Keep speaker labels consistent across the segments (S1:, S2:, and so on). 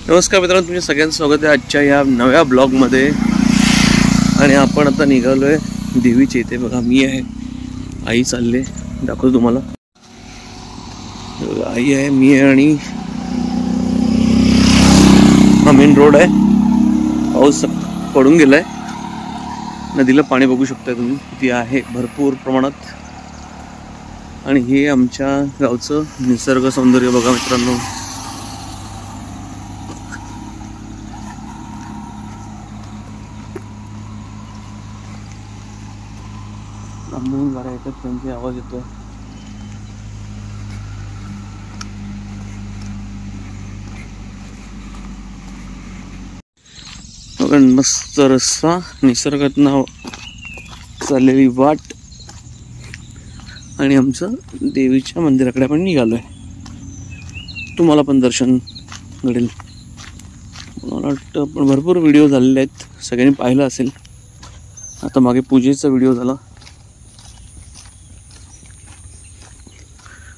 S1: नमस्कार मित्रांनो, तुमच्या सगळ्यांचं स्वागत आहे आजच्या या नव्या ब्लॉगमध्ये। आणि आपण आता निघालोय देवीच्या इथे। बघा, मी आहे, आई चालले, दाखवतो तुम्हाला। आई आहे, मी आहे आणि हा मेन रोड आहे। पाऊस पडून गेलाय, नदीला पाणी बघू शकता तुम्ही किती आहे, भरपूर प्रमाणात। आणि हे आमच्या गावचं निसर्ग सौंदर्य बघा मित्रांनो। लांबून गाड्या येतात, त्यांचे आवाज येतोय। बघा, मस्त रस्ता, निसर्गात नाव चाललेली वाट, आणि आमचं देवीच्या मंदिराकडे आपण निघालोय। तुम्हाला पण दर्शन घडेल। मला वाटतं पण भरपूर व्हिडिओ झालेले आहेत, सगळ्यांनी पाहिलं असेल। आता मागे पूजेचा व्हिडिओ झाला।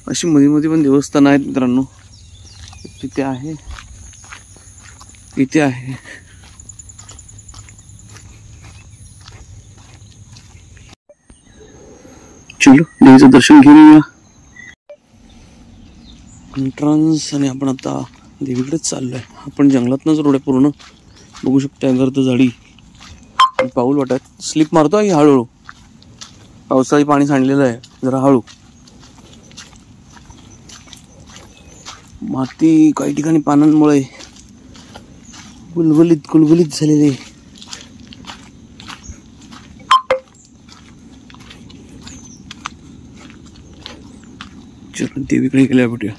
S1: अशी मध्ये मध्ये पण देवस्थान आहेत मित्रांनो। तिथे आहे, इथे आहे। चलो देवीचं दर्शन घेऊया। एंट्रन्स, आणि आपण आता देवीकडेच चाललोय। आपण जंगलातनच रोड आहे पूर्ण, बघू शकता। गर्द झाडी, पाऊल वाटत स्लिप मारतोय हळूहळू। पावसाळी पाणी सांडलेलं आहे, जरा हळू। माती काही ठिकाणी पानांमुळे गुलगुलीत झालेले। चलो देवीकडे गेल्या भेटूया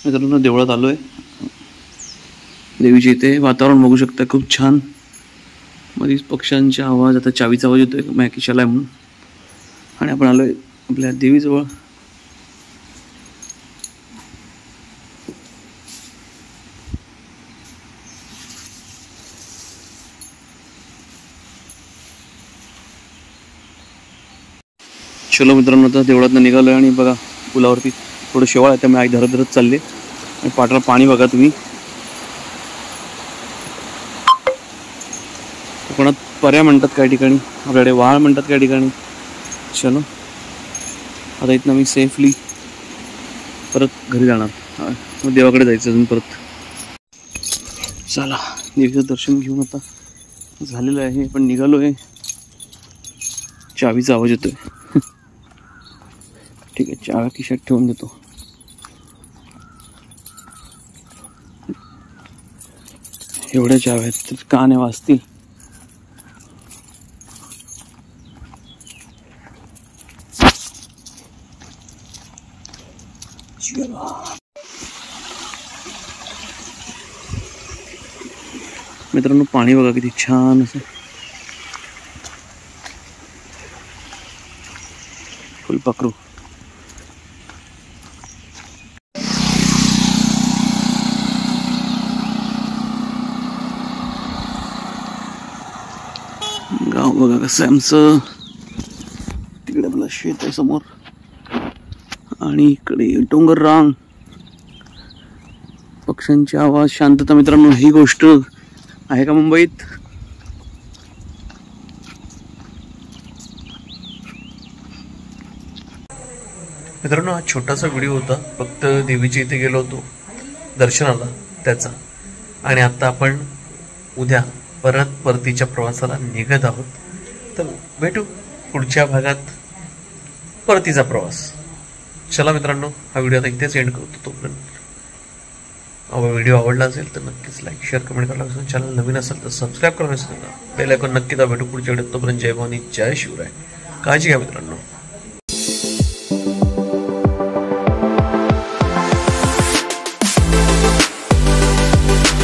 S1: मित्रांनो। देवळात आलोय, देवीच्या इथे। वातावरण बघू शकता, खूप छान। मध्येच पक्ष्यांचा आवाज, आता चावीचा आवाज येतोय, मॅकिशाला म्हणून। आणि आपण आलोय आपल्या देवीजवळ। चलो मित्रांनो, आता देवळातनं निघालोय। आणि बघा, पुलावरती थोडं शेवाळ आहे, त्यामुळे आई धरत चालले। आणि पाटाला पाणी बघा तुम्ही। कोकणात पर्या म्हणतात काही ठिकाणी, आपल्याकडे वाळ म्हणतात काही ठिकाणी। चलो आता इथनं मी सेफली परत घरी जाणार, मग देवाकडे जायचं अजून परत। चला, देवीचं दर्शन घेऊन आता झालेलं आहे, पण निघालोय। चावीचा आवाज येतोय, ठीक आहे, चाव्या खिशात ठेवून देतो। एवढ्या चाव्या आहेत तर काने वाजतील। मित्रांनो, पाणी बघा किती छान असं, फुलपाखरू। गाव बघा कसं आहे आमचं। तिकडे आपलं शेत आहे समोर, आणि इकडे डोंगर रांग, पक्ष्यांचे आवाज, शांतता। मित्रांनो, ही गोष्ट आहे का मुंबईत? मित्रांनो, हा छोटासा व्हिडिओ होता, फक्त देवीच्या इथे गेलो होतो दर्शनाला त्याचा। आणि आता आपण उद्या परतीच्या प्रवासाला निघत आहोत। तर भेटू पुढच्या भागात, परतीचा प्रवास। चला मित्रांनो, हा व्हिडिओ आता इथेच एंड करतो। तोपर्यंत व्हिडिओ आवडला असेल तर नक्कीच लाईक, शेअर, कमेंट करायला विसरू नका। चॅनल नवीन असेल तर सबस्क्राईब करायला विसरू नका। बेल आयकॉन नक्की दाबा। भेटू पुढच्या व्हिडिओत, तोपर्यंत जय भवानी, जय शिवराय। काळजी घ्या मित्रांनो।